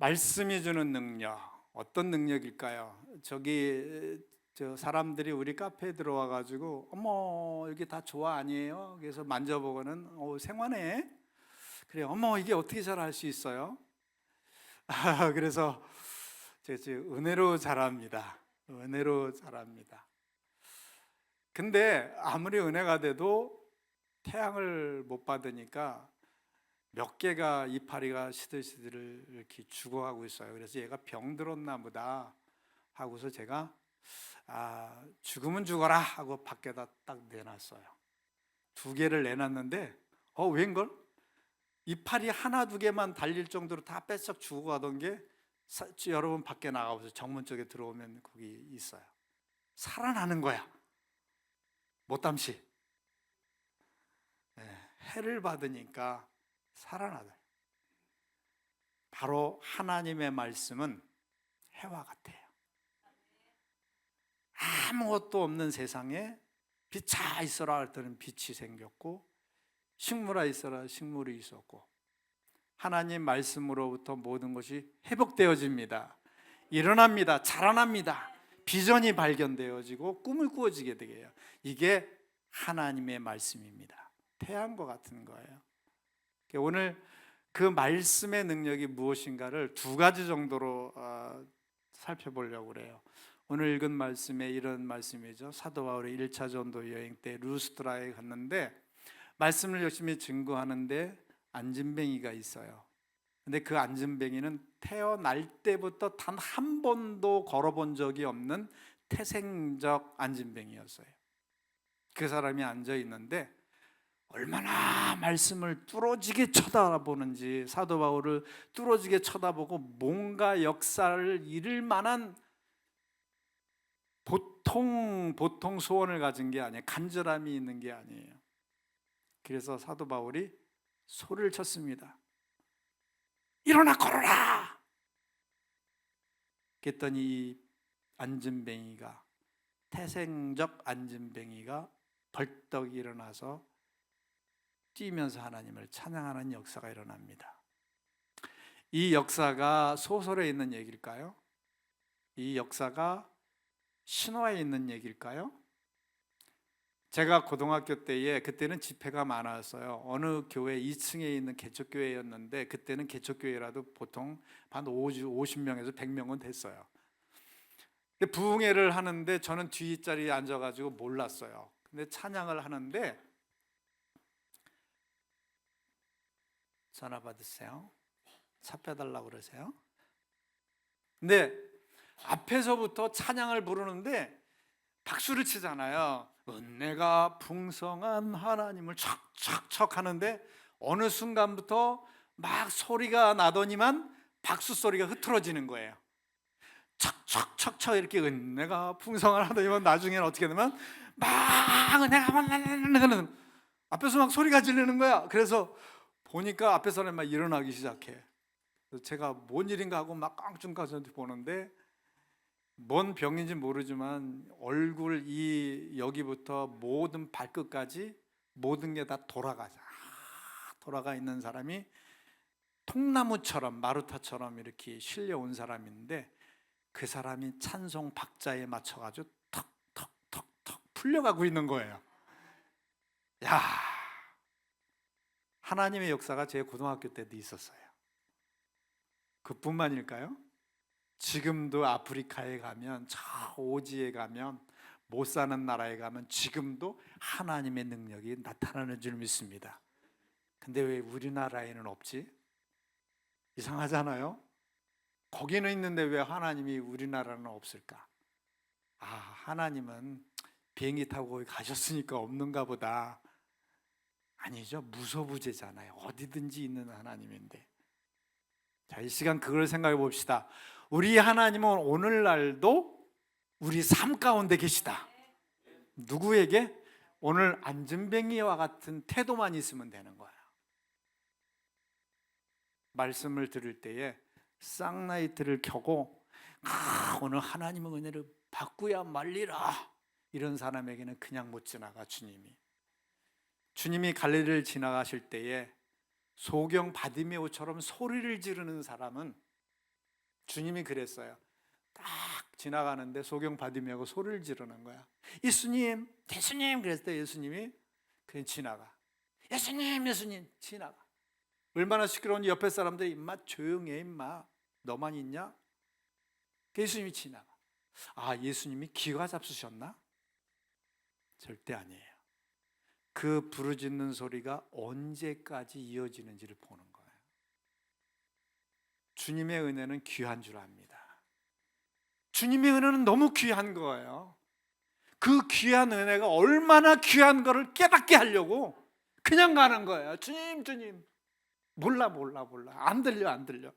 말씀이 주는 능력, 어떤 능력일까요? 저 사람들이 우리 카페에 들어와 가지고 어머 여기 다 좋아 아니에요? 그래서 만져보고는 생화네. 그래 어머 이게 어떻게 잘할 수 있어요? 그래서 제가 은혜로 자랍니다. 은혜로 자랍니다. 근데 아무리 은혜가 돼도 태양을 못 받으니까 몇 개가 이파리가 시들시들 이렇게 죽어가고 있어요. 그래서 얘가 병들었나 보다 하고서 제가 죽으면 죽어라 하고 밖에다 딱 내놨어요. 두 개를 내놨는데 웬걸? 이파리 하나 두 개만 달릴 정도로 다 뺏어 죽어가던 게 여러분 밖에 나가보세요. 정문 쪽에 들어오면 거기 있어요. 살아나는 거야. 못담시. 해를 받으니까 살아나요. 바로 하나님의 말씀은 해와 같아요. 아무것도 없는 세상에 빛아 있어라 할 때는 빛이 생겼고, 식물아 있어라 식물이 있었고, 하나님 말씀으로부터 모든 것이 회복되어집니다. 일어납니다. 자라납니다. 비전이 발견되어지고 꿈을 꾸어지게 되게요. 이게 하나님의 말씀입니다. 태양과 같은 거예요. 오늘 그 말씀의 능력이 무엇인가를 두 가지 정도로 살펴보려고 그래요. 오늘 읽은 말씀에 이런 말씀이죠. 사도 바울이 1차 전도 여행 때 루스드라에 갔는데 말씀을 열심히 증거하는데 안진뱅이가 있어요. 근데 그 안진뱅이는 태어날 때부터 단 한 번도 걸어본 적이 없는 태생적 안진뱅이였어요. 그 사람이 앉아 있는데 얼마나 말씀을 뚫어지게 쳐다보는지, 사도 바울을 뚫어지게 쳐다보고 뭔가 역사를 이룰 만한 보통 소원을 가진 게 아니에요. 간절함이 있는 게 아니에요. 그래서 사도 바울이 소리를 쳤습니다. 일어나 걸어라! 그랬더니 이 안진뱅이가, 태생적 안진뱅이가 벌떡 일어나서 뛰면서 하나님을 찬양하는 역사가 일어납니다. 이 역사가 소설에 있는 얘기일까요? 이 역사가 신화에 있는 얘기일까요? 제가 고등학교 때에, 그때는 집회가 많았어요. 어느 교회 2층에 있는 개척교회였는데 그때는 개척교회라도 보통 한 50명에서 100명은 됐어요. 부흥회를 하는데 저는 뒷자리에 앉아가지고 몰랐어요. 근데 찬양을 하는데 전화 받으세요. 차 빼달라고 그러세요. 근데 앞에서부터 찬양을 부르는데 박수를 치잖아요. 은혜가 풍성한 하나님을 척척척 하는데 어느 순간부터 막 소리가 나더니만 박수 소리가 흐트러지는 거예요. 척척척척 이렇게 은혜가 풍성한 하나님은 나중에는 어떻게 되면 막 은혜가 앞에서 막 소리가 질리는 거야. 그래서 보니까 앞에 사람이 막 일어나기 시작해. 제가 뭔 일인가 하고 막 깡충깡충 보는데 뭔 병인지 모르지만 얼굴 여기부터 모든 발끝까지 모든 게 다 돌아가 있는 사람이 통나무처럼 마루타처럼 이렇게 실려온 사람인데 그 사람이 찬송 박자에 맞춰가지고 턱턱턱턱 풀려가고 있는 거예요. 야, 하나님의 역사가 제 고등학교 때도 있었어요. 그뿐만일까요? 지금도 아프리카에 가면, 저 오지에 가면, 못 사는 나라에 가면 지금도 하나님의 능력이 나타나는 줄 믿습니다. 근데 왜 우리나라에는 없지? 이상하잖아요? 거기는 있는데 왜 하나님이 우리나라는 없을까? 하나님은 비행기 타고 거기 가셨으니까 없는가 보다. 아니죠. 무소부재잖아요. 어디든지 있는 하나님인데. 자, 이 시간 그걸 생각해 봅시다. 우리 하나님은 오늘날도 우리 삶 가운데 계시다. 누구에게? 오늘 안진뱅이와 같은 태도만 있으면 되는 거야. 말씀을 들을 때에 쌍라이트를 켜고 오늘 하나님의 은혜를 받고야 말리라, 이런 사람에게는 그냥 못 지나가. 주님이 갈릴리를 지나가실 때에 소경 바디메오처럼 소리를 지르는 사람은 주님이 그랬어요. 딱 지나가는데 소경 받으려고 소리를 지르는 거야. 예수님, 예수님 그랬을 때 예수님이 그냥 지나가. 예수님, 예수님 지나가. 얼마나 시끄러운 옆에 사람들이 임마 조용해 임마 너만 있냐? 예수님이 지나가. 아, 예수님이 기가 잡수셨나? 절대 아니에요. 그 부르짖는 소리가 언제까지 이어지는지를 보는 거예요. 주님의 은혜는 귀한 줄 압니다. 주님의 은혜는 너무 귀한 거예요. 그 귀한 은혜가 얼마나 귀한 거를 깨닫게 하려고 그냥 가는 거예요. 주님, 주님. 몰라. 안 들려.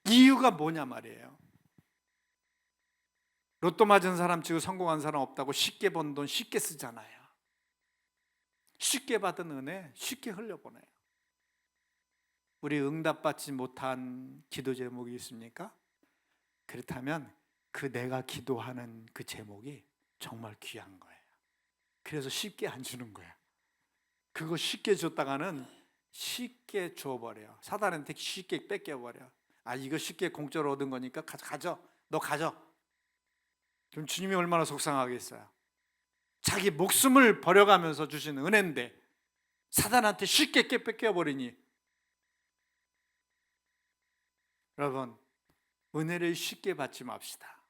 이유가 뭐냐 말이에요. 로또 맞은 사람 치고 성공한 사람 없다고 쉽게 번 돈 쉽게 쓰잖아요. 쉽게 받은 은혜 쉽게 흘려보내요. 우리 응답받지 못한 기도 제목이 있습니까? 그렇다면 그 내가 기도하는 그 제목이 정말 귀한 거예요. 그래서 쉽게 안 주는 거예요. 그거 쉽게 줬다가는 쉽게 줘버려요. 사단한테 쉽게 뺏겨버려. 아, 이거 쉽게 공짜로 얻은 거니까 가져. 너 가져. 그럼 주님이 얼마나 속상하겠어요. 자기 목숨을 버려가면서 주신 은혜인데 사단한테 쉽게 뺏겨버리니. 여러분, 은혜를 쉽게 받지 맙시다.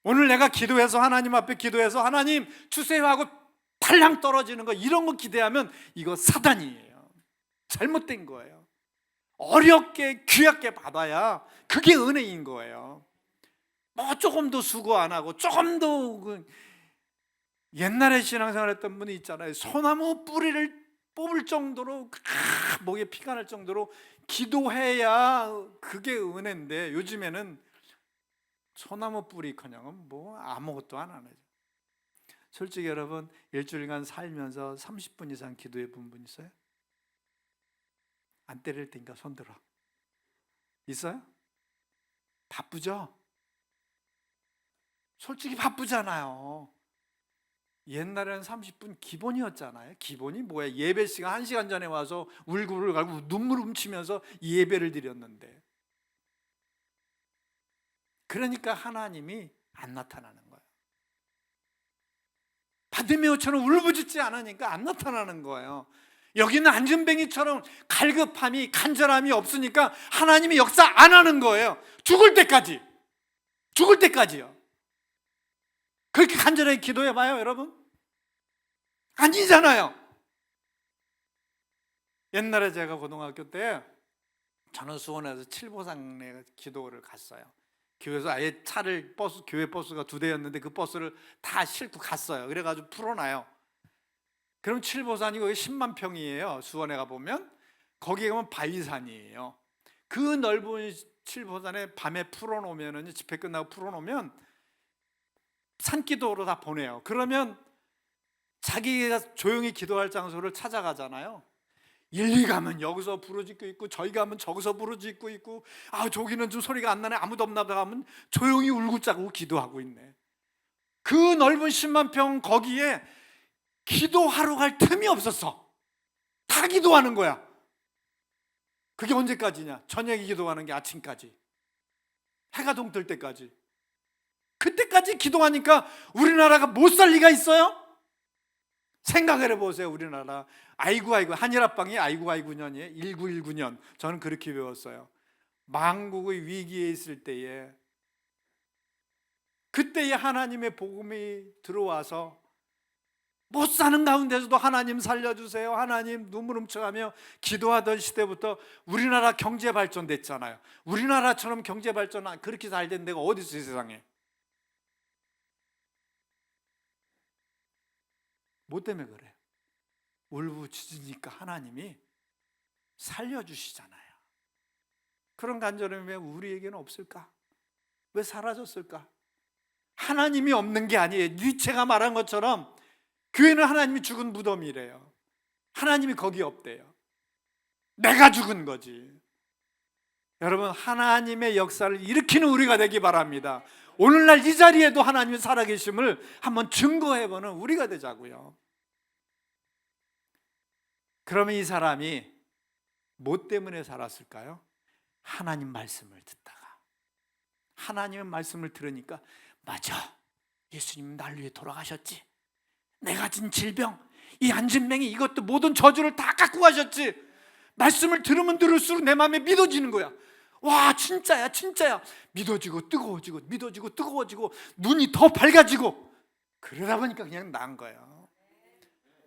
오늘 내가 기도해서 하나님 앞에 기도해서 하나님 주세요 하고 달랑 떨어지는 거, 이런 거 기대하면 이거 사단이에요. 잘못된 거예요. 어렵게 귀하게 받아야 그게 은혜인 거예요. 뭐 조금 더 수고 안 하고 조금 더 옛날에 신앙생활 했던 분이 있잖아요. 소나무 뿌리를 뽑을 정도로 목에 피가 날 정도로 기도해야 그게 은혜인데 요즘에는 소나무 뿌리커녕 뭐 아무것도 안 하네. 솔직히 여러분, 일주일간 살면서 30분 이상 기도해 본 분 있어요? 안 때릴 테니까 손 들어. 있어요? 바쁘죠? 솔직히 바쁘잖아요. 옛날에는 30분 기본이었잖아요. 기본이 뭐야? 예배 시간 1시간 전에 와서 울고를 갈고 눈물 훔치면서 예배를 드렸는데, 그러니까 하나님이 안 나타나는 거예요. 바디메오처럼 울부짖지 않으니까 안 나타나는 거예요. 여기는 안전뱅이처럼 갈급함이 간절함이 없으니까 하나님이 역사 안 하는 거예요. 죽을 때까지요. 그렇게 간절하게 기도해봐요, 여러분? 아니잖아요. 옛날에 제가 고등학교 때 저는 수원에서 칠보산에 기도를 갔어요. 교회에서 아예 차를 교회 버스가 2대였는데 그 버스를 다 싣고 갔어요. 그래가지고 풀어놔요. 그럼 칠보산이 거기 10만 평이에요. 수원에 가보면 거기에 가면 바위산이에요. 그 넓은 칠보산에 밤에 풀어놓으면, 집회 끝나고 풀어놓으면 산기도로 다 보내요. 그러면 자기가 조용히 기도할 장소를 찾아가잖아요. 일리 가면 여기서 부르짖고 있고 저희 가면 저기서 부르짖고 있고, 아 저기는 좀 소리가 안 나네, 아무도 없나 보다 하면 조용히 울고 짜고 기도하고 있네. 그 넓은 10만 평 거기에 기도하러 갈 틈이 없었어. 다 기도하는 거야. 그게 언제까지냐? 저녁에 기도하는 게 아침까지, 해가 동뜰 때까지. 그때까지 기도하니까 우리나라가 못 살 리가 있어요? 생각을 해보세요. 우리나라 아이고 한일합방이 아이고 년이에요. 1919년. 저는 그렇게 배웠어요. 망국의 위기에 있을 때에, 그때에 하나님의 복음이 들어와서 못 사는 가운데서도 하나님 살려주세요, 하나님 눈물 훔쳐가며 기도하던 시대부터 우리나라 경제 발전됐잖아요. 우리나라처럼 경제 발전 그렇게 잘 된 데가 어디 있어요, 세상에? 뭐 때문에 그래? 울부짖으니까 하나님이 살려주시잖아요. 그런 간절함이 왜 우리에게는 없을까? 왜 사라졌을까? 하나님이 없는 게 아니에요. 니체가 말한 것처럼 교회는 하나님이 죽은 무덤이래요. 하나님이 거기 없대요. 내가 죽은 거지. 여러분, 하나님의 역사를 일으키는 우리가 되기 바랍니다. 오늘날 이 자리에도 하나님이 살아계심을 한번 증거해보는 우리가 되자고요. 그러면 이 사람이 뭐 때문에 살았을까요? 하나님 말씀을 듣다가. 하나님의 말씀을 들으니까 맞아, 예수님 날 위해 돌아가셨지. 내가 진 질병, 이 안진뱅이, 이것도 모든 저주를 다 깎고 가셨지. 말씀을 들으면 들을수록 내 마음에 믿어지는 거야. 와, 진짜야, 진짜야. 믿어지고 뜨거워지고, 믿어지고 뜨거워지고, 눈이 더 밝아지고. 그러다 보니까 그냥 난 거예요.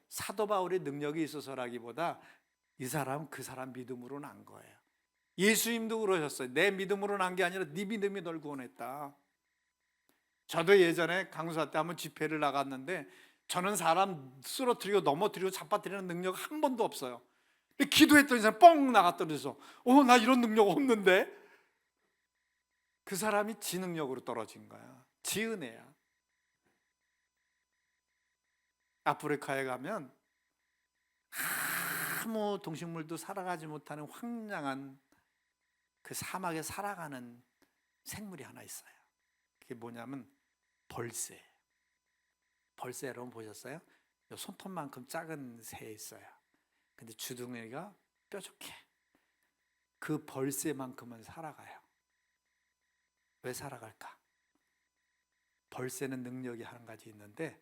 사도 바울의 능력이 있어서라기보다 이 사람은 그 사람 믿음으로 난 거예요. 예수님도 그러셨어요. 내 믿음으로 난 게 아니라 네 믿음이 널 구원했다. 저도 예전에 강수사 때 한번 집회를 나갔는데, 저는 사람 쓰러뜨리고 넘어뜨리고 잡아뜨리는 능력 한 번도 없어요. 근데 기도했더니 사람 뻥 나갔더래서 나 이런 능력 없는데. 그 사람이 지 능력으로 떨어진 거야. 지 은혜야. 아프리카에 가면 아무 동식물도 살아가지 못하는 황량한 그 사막에 살아가는 생물이 하나 있어요. 그게 뭐냐면 벌새. 벌새 여러분 보셨어요? 손톱만큼 작은 새 있어요. 근데 주둥이가 뾰족해. 그 벌새만큼은 살아가요. 왜 살아갈까? 벌새는 능력이 한 가지 있는데,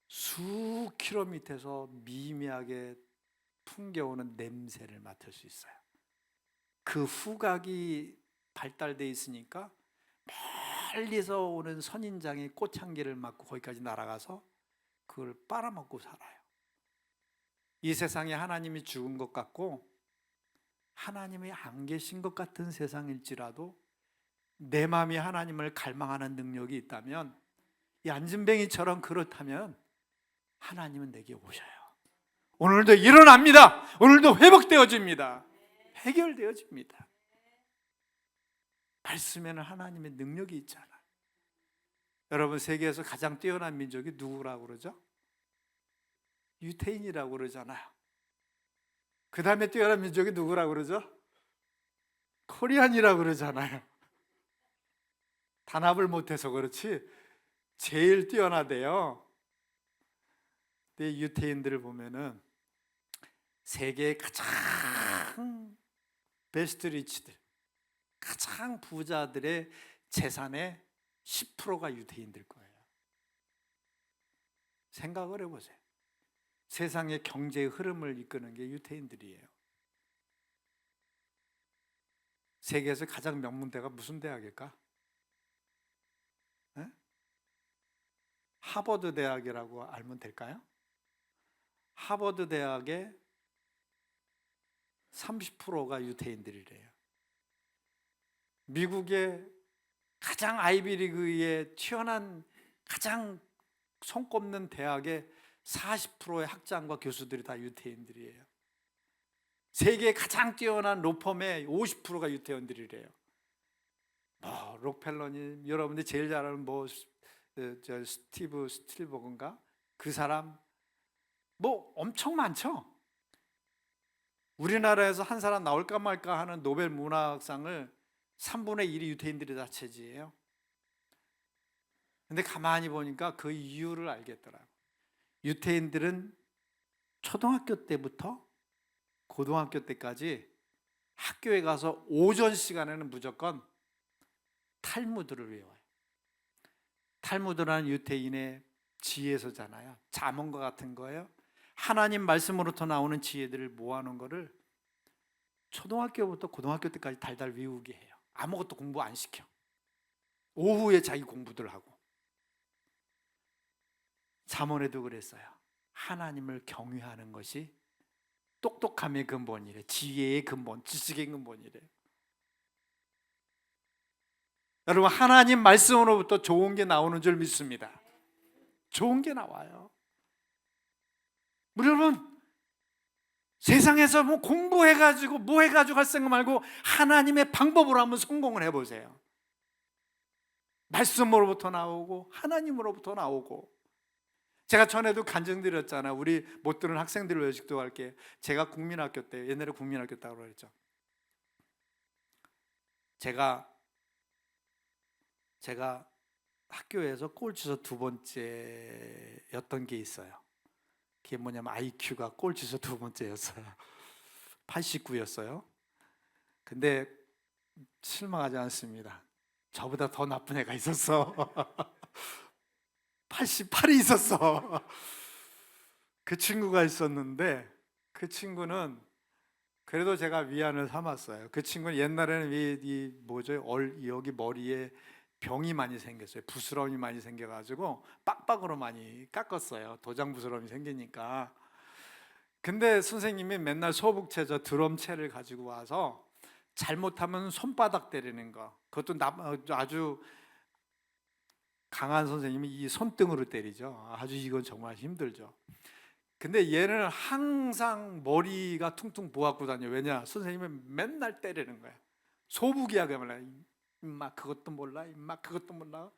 수 킬로미터에서 미미하게 풍겨오는 냄새를 맡을 수 있어요. 그 후각이 발달되어 있으니까 멀리서 오는 선인장의 꽃향기를 맡고 거기까지 날아가서 그걸 빨아먹고 살아요. 이 세상에 하나님이 죽은 것 같고 하나님이 안 계신 것 같은 세상일지라도 내 마음이 하나님을 갈망하는 능력이 있다면, 이 안진뱅이처럼 그렇다면 하나님은 내게 오셔요. 오늘도 일어납니다. 오늘도 회복되어집니다. 해결되어집니다. 말씀에는 하나님의 능력이 있잖아요. 여러분, 세계에서 가장 뛰어난 민족이 누구라고 그러죠? 유태인이라고 그러잖아요. 그 다음에 뛰어난 민족이 누구라고 그러죠? 코리안이라고 그러잖아요. 단합을 못해서 그렇지 제일 뛰어나대요. 근데 유태인들을 보면은 세계의 가장 베스트 리치들, 가장 부자들의 재산의 10%가 유태인들 거예요. 생각을 해보세요. 세상의 경제의 흐름을 이끄는 게 유태인들이에요. 세계에서 가장 명문대가 무슨 대학일까? 네? 하버드 대학이라고 알면 될까요? 하버드 대학의 30%가 유태인들이래요. 미국의 가장 아이비리그에 뛰어난 가장 손꼽는 대학의 40%의 학장과 교수들이 다 유태인들이에요. 세계의 가장 뛰어난 로펌의 50%가 유태인들이래요. 록펠러님, 여러분들이 제일 잘 아는 스티브 스틸버그인가? 그 사람 엄청 많죠. 우리나라에서 한 사람 나올까 말까 하는 노벨 문학상을 3분의 1이 유태인들이 다 차지해요. 근데 가만히 보니까 그 이유를 알겠더라고요. 유태인들은 초등학교 때부터 고등학교 때까지 학교에 가서 오전 시간에는 무조건 탈무드를 외워요. 탈무드라는 유태인의 지혜서잖아요. 잠언과 같은 거예요. 하나님 말씀으로부터 나오는 지혜들을 모아놓은 거를 초등학교부터 고등학교 때까지 달달 외우게 해요. 아무것도 공부 안 시켜. 오후에 자기 공부들 하고. 잠언에도 그랬어요. 하나님을 경외하는 것이 똑똑함의 근본이래. 지혜의 근본, 지식의 근본이래. 여러분, 하나님 말씀으로부터 좋은 게 나오는 줄 믿습니다. 좋은 게 나와요. 여러분, 세상에서 공부해가지고 해가지고 할 생각 말고 하나님의 방법으로 한번 성공을 해보세요. 말씀으로부터 나오고 하나님으로부터 나오고. 제가 전에도 간증드렸잖아요. 우리 못 들은 학생들 외식도 할게. 제가 국민학교 때, 옛날에 국민학교 때라고 그랬죠. 제가 학교에서 꼴찌서 두 번째였던 게 있어요. 그게 뭐냐면 IQ가 꼴찌서 두 번째였어요. 89였어요. 근데 실망하지 않습니다. 저보다 더 나쁜 애가 있었어. 88이 있었어. 그 친구가 있었는데 그 친구는 그래도 제가 위안을 삼았어요. 그 친구는 옛날에는 여기 머리에 병이 많이 생겼어요. 부스럼이 많이 생겨가지고 빡빡으로 많이 깎았어요. 도장 부스럼이 생기니까. 근데 선생님이 맨날 소북채, 드럼채를 가지고 와서 잘못하면 손바닥 때리는 거, 그것도 아주 강한 선생님이 이 손등으로 때리죠. 아주 이건 정말 힘들죠. 근데 얘는 항상 머리가 퉁퉁 부었고 다녀요. 왜냐? 선생님이 맨날 때리는 거야. 소북이야 그말이야. 임마 그것도 몰라, 임마 그것도 몰라.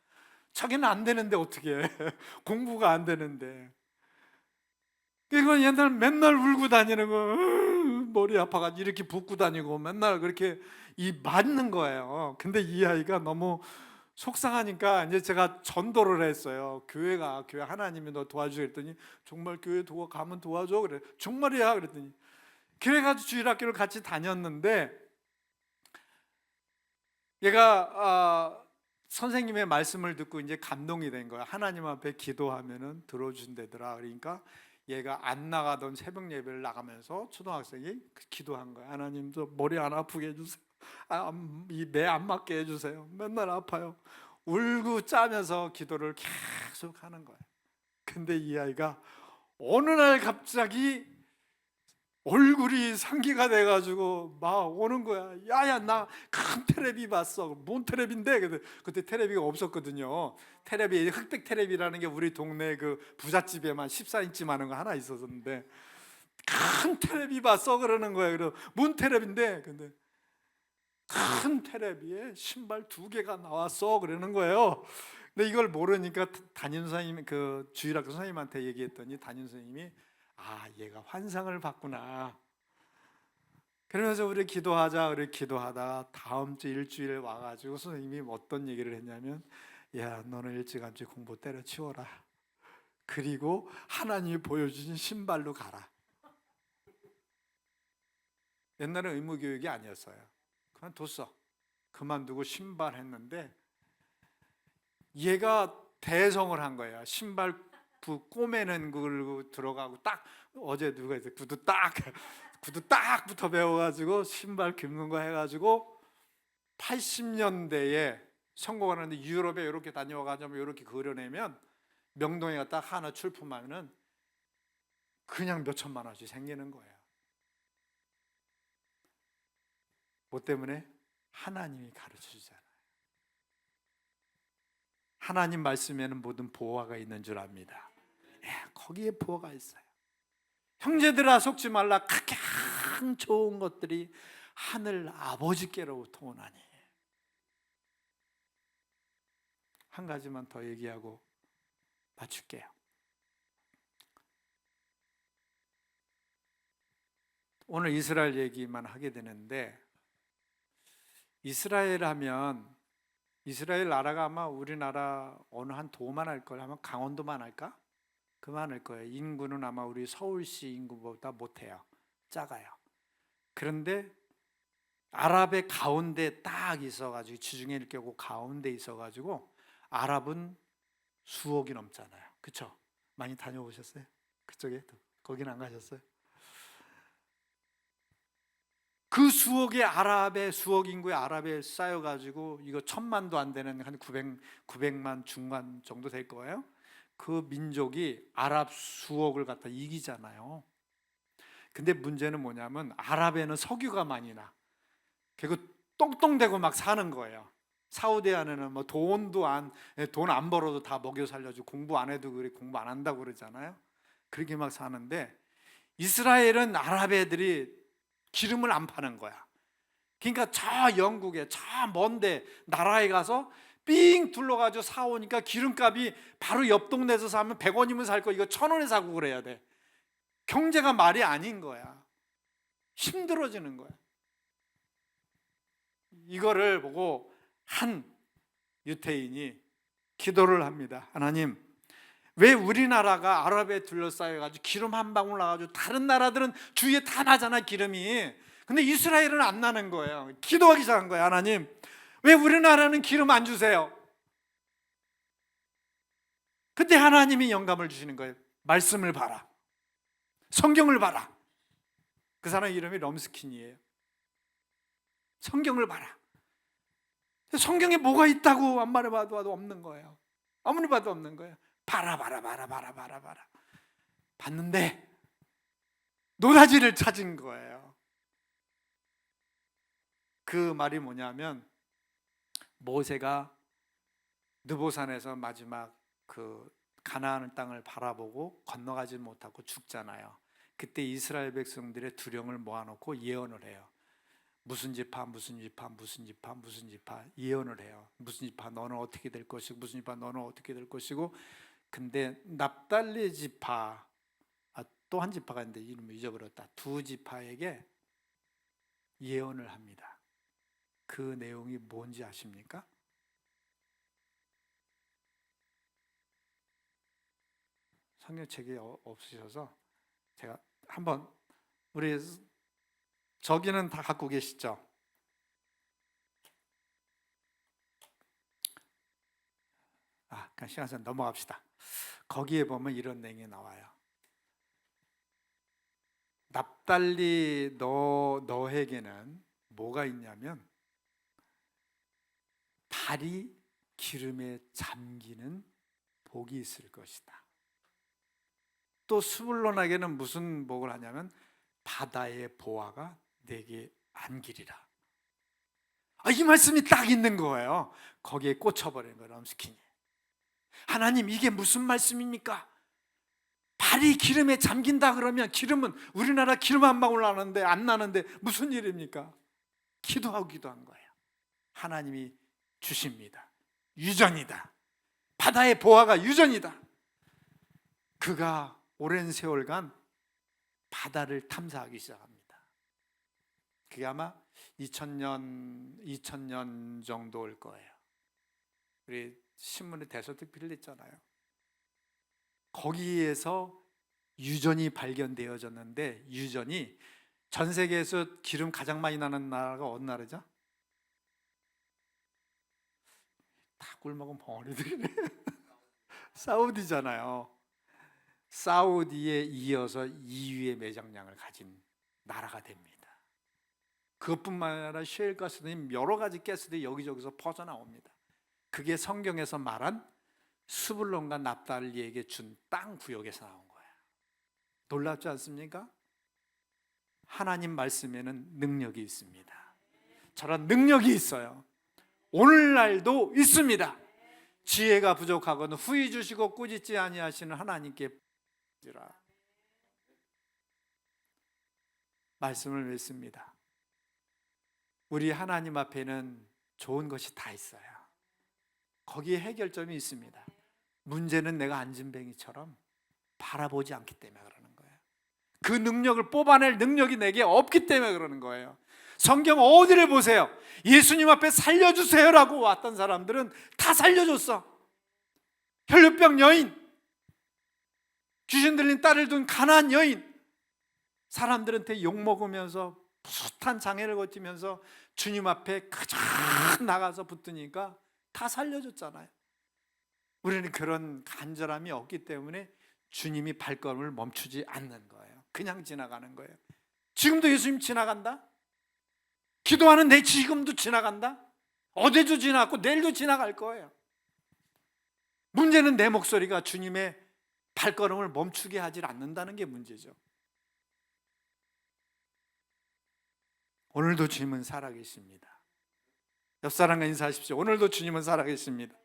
자기는 안 되는데 어떻게 해? 공부가 안 되는데. 이건 옛날 맨날 울고 다니는 거, 머리 아파가지고 이렇게 붓고 다니고 맨날 그렇게 맞는 거예요. 근데 이 아이가 너무 속상하니까 이제 제가 전도를 했어요. 교회 하나님이 너 도와주자 그랬더니 정말 교회 가면 도와줘 그래. 정말이야 그랬더니 그래가지고 주일학교를 같이 다녔는데 얘가 선생님의 말씀을 듣고 이제 감동이 된 거야. 하나님 앞에 기도하면은 들어준대더라. 그러니까 얘가 안 나가던 새벽 예배를 나가면서 초등학생이 기도한 거야. 하나님 저 머리 안 아프게 해주세요. 이 매 안 맞게 해주세요. 맨날 아파요. 울고 짜면서 기도를 계속 하는 거야. 근데 이 아이가 어느 날 갑자기 얼굴이 상기가 돼가지고 막 오는 거야. 야야 나 큰 테레비 봤어. 뭔 테레비인데? 그때 테레비가 없었거든요. 테레비, 흑백 테레비라는 게 우리 동네 그 부잣집에만 14인치만한 거 하나 있었는데 큰 테레비 봤어 그러는 거야. 그래서 뭔 테레비인데? 근데 큰 테레비에 신발 2개가 나왔어 그러는 거예요. 근데 이걸 모르니까 담임 선생님, 그 주일학교 선생님한테 얘기했더니 담임 선생님이 얘가 환상을 봤구나. 그러면서 우리 기도하다 다음 주 일주일에 와가지고 선생님이 어떤 얘기를 했냐면, 야 너는 일찌감치 공부 때려치워라. 그리고 하나님이 보여주신 신발로 가라. 옛날에 의무교육이 아니었어요. 그만뒀어. 그만두고 신발 했는데 얘가 대성을 한 거예요. 신발 꼬매는 걸 들어가고 딱 어제 누가 이제 구두 딱부터 배워가지고 신발 깁는 거 해가지고 80년대에 성공하는데 유럽에 이렇게 다녀와가지고 이렇게 그려내면 명동에 딱 하나 출품하면은 그냥 몇 천만 원씩 생기는 거예요. 뭐 때문에? 하나님이 가르쳐 주잖아요. 하나님 말씀에는 모든 보화가 있는 줄 압니다. 거기에 보화가 있어요. 형제들아 속지 말라. 가장 좋은 것들이 하늘 아버지께로부터 오나니. 한 가지만 더 얘기하고 마칠게요. 오늘 이스라엘 얘기만 하게 되는데, 이스라엘 하면 이스라엘 나라가 아마 우리나라 어느 한 도만 할 걸, 아마 강원도만 할까? 그만할 거예요. 인구는 아마 우리 서울시 인구보다 못해요. 작아요. 그런데 아랍의 가운데 딱 있어가지고, 지중해 일교고 가운데 있어가지고 아랍은 수억이 넘잖아요. 그렇죠? 많이 다녀오셨어요? 그쪽에? 거기는 안 가셨어요? 그 수억 인구의 아랍에 쌓여가지고 이거 1000만도 안 되는 한 900만 중간 정도 될 거예요. 그 민족이 아랍 수억을 갖다 이기잖아요. 근데 문제는 뭐냐면 아랍에는 석유가 많이 나. 그리고 똥똥대고 막 사는 거예요. 사우디안에는 뭐 돈 안 벌어도 다 먹여 살려주고 공부 안 해도 그래, 공부 안 한다고 그러잖아요. 그렇게 막 사는데 이스라엘은 아랍 애들이 기름을 안 파는 거야. 그러니까 저 영국에 저 먼데 나라에 가서 삥 둘러가지고 사오니까 기름값이 바로 옆 동네에서 사면 100원이면 살 거 이거 1000원에 사고 그래야 돼. 경제가 말이 아닌 거야. 힘들어지는 거야. 이거를 보고 한 유태인이 기도를 합니다. 하나님, 왜 우리나라가 아랍에 둘러싸여가지고 기름 한 방울 나가지고 다른 나라들은 주위에 다 나잖아 기름이. 근데 이스라엘은 안 나는 거예요. 기도하기 시작한 거예요. 하나님, 왜 우리나라는 기름 안 주세요? 근데 하나님이 영감을 주시는 거예요. 말씀을 봐라, 성경을 봐라. 그 사람 이름이 럼스킨이에요. 성경을 봐라. 성경에 뭐가 있다고 아무리 봐도 없는 거예요. 아무리 봐도 없는 거예요. 봐라. 봤는데 노다지를 찾은 거예요. 그 말이 뭐냐면, 모세가 느보산에서 마지막 그 가나안 땅을 바라보고 건너가지 못하고 죽잖아요. 그때 이스라엘 백성들의 두령을 모아놓고 예언을 해요. 무슨 지파 예언을 해요. 무슨 지파 너는 어떻게 될 것이고, 무슨 지파 너는 어떻게 될 것이고. 근데 납달리 지파, 또 한 지파가 있는데 이름을 잊어버렸다. 두 지파에게 예언을 합니다. 그 내용이 뭔지 아십니까? 성경책이 없으셔서 제가 한번, 우리 저기는 다 갖고 계시죠? 그냥 시간 좀 넘어갑시다. 거기에 보면 이런 내용이 나와요. 납달리 너에게는 뭐가 있냐면, 발이 기름에 잠기는 복이 있을 것이다. 또 스불론에게는 무슨 복을 하냐면, 바다의 보화가 내게 안기리라. 이 말씀이 딱 있는 거예요. 거기에 꽂혀버린 거예요, 럼스킨이. 하나님, 이게 무슨 말씀입니까? 발이 기름에 잠긴다 그러면, 기름은 우리나라 기름 한 방울 나는데 안 나는데 무슨 일입니까? 기도하기도 한 거예요. 하나님이 주십니다. 유전이다. 바다의 보화가 유전이다. 그가 오랜 세월간 바다를 탐사하기 시작합니다. 그게 아마 2000년 정도일 거예요. 우리 신문에 대서특 빌렸잖아요. 거기에서 유전이 발견되어졌는데, 유전이 전 세계에서 기름 가장 많이 나는 나라가 어느 나라죠? 다 꿀먹은 벙어리들이네. 사우디잖아요. 사우디에 이어서 2위의 매장량을 가진 나라가 됩니다. 그것뿐만 아니라 셰일가스 등 여러 가지 가스들이 여기저기서 퍼져나옵니다. 그게 성경에서 말한 스불론과 납달리에게 준 땅 구역에서 나온 거예요. 놀랍지 않습니까? 하나님 말씀에는 능력이 있습니다. 저런 능력이 있어요. 오늘날도 있습니다. 지혜가 부족하거든 후히 주시고 꾸짖지 아니하시는 하나님께 말씀을 맺습니다. 우리 하나님 앞에는 좋은 것이 다 있어요. 거기에 해결점이 있습니다. 문제는 내가 안진뱅이처럼 바라보지 않기 때문에 그러는 거예요. 그 능력을 뽑아낼 능력이 내게 없기 때문에 그러는 거예요. 성경 어디를 보세요. 예수님 앞에 살려주세요라고 왔던 사람들은 다 살려줬어. 혈루병 여인, 귀신 들린 딸을 둔 가난한 여인, 사람들한테 욕먹으면서 숱한 장애를 거치면서 주님 앞에 그저 나가서 붙으니까 다 살려줬잖아요. 우리는 그런 간절함이 없기 때문에 주님이 발걸음을 멈추지 않는 거예요. 그냥 지나가는 거예요. 지금도 예수님 지나간다? 기도하는 내 지금도 지나간다? 어제도 지나갔고 내일도 지나갈 거예요. 문제는 내 목소리가 주님의 발걸음을 멈추게 하지 않는다는 게 문제죠. 오늘도 주님은 살아계십니다. 옆 사람과 인사하십시오. 오늘도 주님은 살아계십니다.